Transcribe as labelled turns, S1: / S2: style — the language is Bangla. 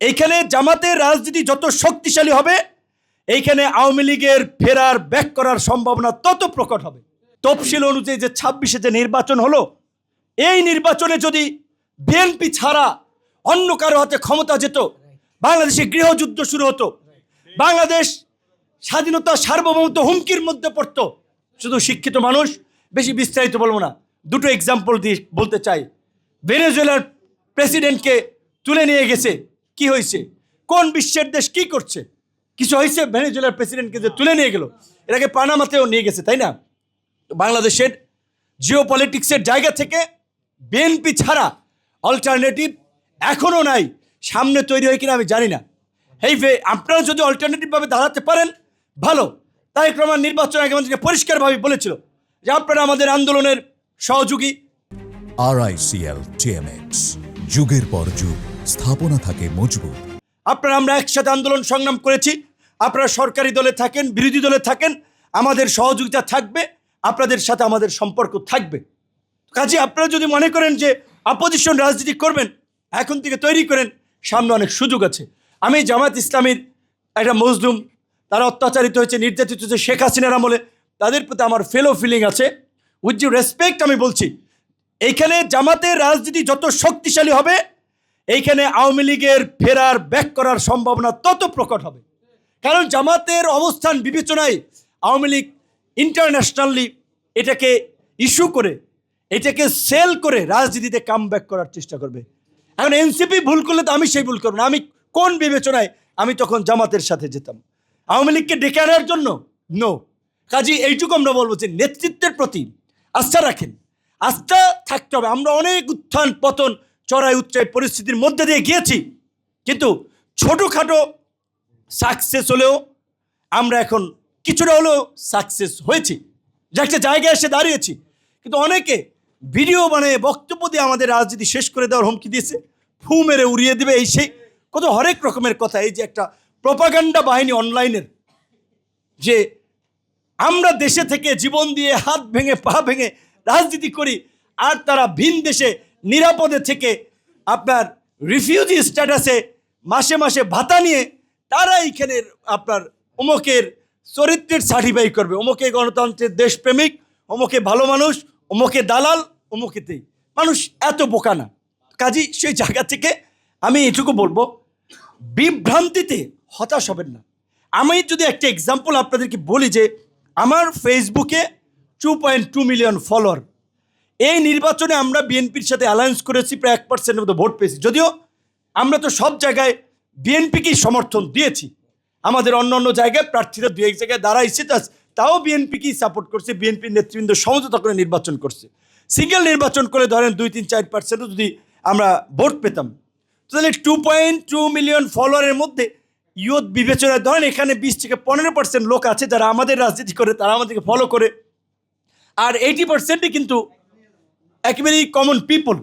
S1: এইখানে জামাতের রাজনীতি যত শক্তিশালী হবে, এইখানে আওয়ামী লীগের ফেরার ব্যাক করার সম্ভাবনা তত প্রকট হবে। তফসিল অনুযায়ী যে 26-এ যে নির্বাচন হলো, এই নির্বাচনে যদি বিএনপি ছাড়া অন্য কারো হাতে ক্ষমতা যেত, বাংলাদেশে গৃহযুদ্ধ শুরু হতো, বাংলাদেশ স্বাধীনতা সার্বভৌমত্ব হুমকির মধ্যে পড়তো। শুধু শিক্ষিত মানুষ, বেশি বিস্তারিত বলবো না, দুটো এক্সাম্পল দিয়ে বলতে চাই। ভেনেজুয়েলার প্রেসিডেন্টকে তুলে নিয়ে গেছে, কি হয়েছে? কোন বিশ্বের দেশ কি করছে? কিছু হয়েছে? ভেনেজুয়েলার প্রেসিডেন্টকে যে তুলে নিয়ে গেল, এটাকে পানামাতেও নিয়ে গেছে, তাই না? বাংলাদেশের জিও পলিটিক্সের জায়গা থেকে বিএনপি ছাড়া অল্টারনেটিভ এখনও নাই। সামনে তৈরি হয় কিনা আমি জানি না। আপনারা যদি অল্টারনেটিভভাবে দাঁড়াতে পারেন ভালো। তারেক রহমান নির্বাচন আগে আমাদেরকে পরিষ্কারভাবে বলেছিল যে আপনারা আমাদের আন্দোলনের সহযোগী।
S2: RICL TMX, যুগের পর যুগ স্থাপনা থাকে মজবুত।
S1: আমরা একসাথে আন্দোলন সংগ্রাম করেছি। আপনারা সরকারি দলে থাকেন, বিরোধী দলে থাকেন, আমাদের সহযোগিতা থাকবে, আপনাদের সাথে আমাদের সম্পর্ক থাকবে। কাজে আপনারা যদি মনে করেন যে অপোজিশন রাজনীতি করবেন, এখন থেকে তৈরি করেন, সামনে অনেক সুযোগ আছে। আমি জামাত ইসলামীর একটা মজলুম, তারা অত্যাচারিত হয়েছে, নির্যাতিত হয়েছে শেখ হাসিনার আমলে, তাদের প্রতি আমার ফেলো ফিলিং আছে। উইথ ডিউ রেসপেক্ট আমি বলছি, এইখানে জামাতের রাজনীতি যত শক্তিশালী হবে, এইখানে আওয়ামী লীগের ফেরার ব্যাক করার সম্ভাবনা তত প্রকট হবে। কারণ জামাতের অবস্থান বিবেচনায় আওয়ামী লীগ ইন্টারন্যাশনালি এটাকে ইস্যু করে, এটাকে সেল করে রাজনীতিতে কাম ব্যাক করার চেষ্টা করবে। এখন এনসিপি ভুল করলে তো আমি সেই ভুল করবো না। আমি কোন বিবেচনায় আমি তখন জামাতের সাথে যেতাম? আওয়ামী লীগকে ডেকে আনার জন্য? নো। কাজী এইটুকু আমরা বলবো যে নেতৃত্বের প্রতি আস্থা রাখেন, আস্থা থাকতে হবে। আমরা অনেক উত্থান পতন, চড়াই উচ্চাই পরিস্থিতির মধ্যে দিয়ে গিয়েছি, কিন্তু ছোটোখাটো সাকসেস হলেও আমরা এখন কিছুটা হলেও সাকসেস হয়েছি, যে একটা জায়গায় এসে দাঁড়িয়েছি। কিন্তু অনেকে ভিডিও বানিয়ে বক্তব্য দিয়ে আমাদের রাজনীতি শেষ করে দেওয়ার হুমকি দিয়েছে, ফু মেরে উড়িয়ে দেবে, এই সেই কত হরেক রকমের কথা। এই যে একটা প্রপাগান্ডা বাহিনী অনলাইনের, যে আমরা দেশে থেকে জীবন দিয়ে হাত ভেঙে পা ভেঙে রাজনীতি করি, আর তারা ভিন দেশে নিরাপদে থেকে আপনার রিফিউজি স্ট্যাটাসে মাসে মাসে ভাতা নিয়ে তারা এইখানে আপনার অমুকের চরিত্রের সার্টিফাই করবে, অমুকে গণতন্ত্রের দেশপ্রেমিক, অমুকে ভালো মানুষ, অমুকে দালাল, অমুকেতেই। মানুষ এত বোকা না। কাজী সেই জায়গা থেকে আমি এটুকু বলবো, বিভ্রান্তিতে হতাশ হবেন না। আমি যদি একটা এক্সাম্পল আপনাদেরকে বলি, যে আমার ফেসবুকে 2.2 মিলিয়ন ফলোয়ার। এই নির্বাচনে আমরা বিএনপির সাথে অ্যালায়েন্স করেছি, প্রায় 1% মতো ভোট পেয়েছি। যদিও আমরা তো সব জায়গায় বিএনপিকেই সমর্থন দিয়েছি, আমাদের অন্য অন্য জায়গায় প্রার্থীরা দু এক জায়গায় দাঁড়াইছে, তাও বিএনপিকেই সাপোর্ট করছে, বিএনপির নেতৃবৃন্দ সমঝোতা করে নির্বাচন করছে। সিঙ্গেল নির্বাচন করে ধরেন 2-3-4% যদি আমরা ভোট পেতাম, তাহলে 2.2 মিলিয়ন ফলোয়ারের মধ্যে ইয়ত বিবেচনায় ধরেন এখানে 20-15% লোক আছে যারা আমাদের রাজনীতি করে, তারা আমাদেরকে ফলো করে, আর 80%ই কিন্তু একেবারেই কমন পিপল।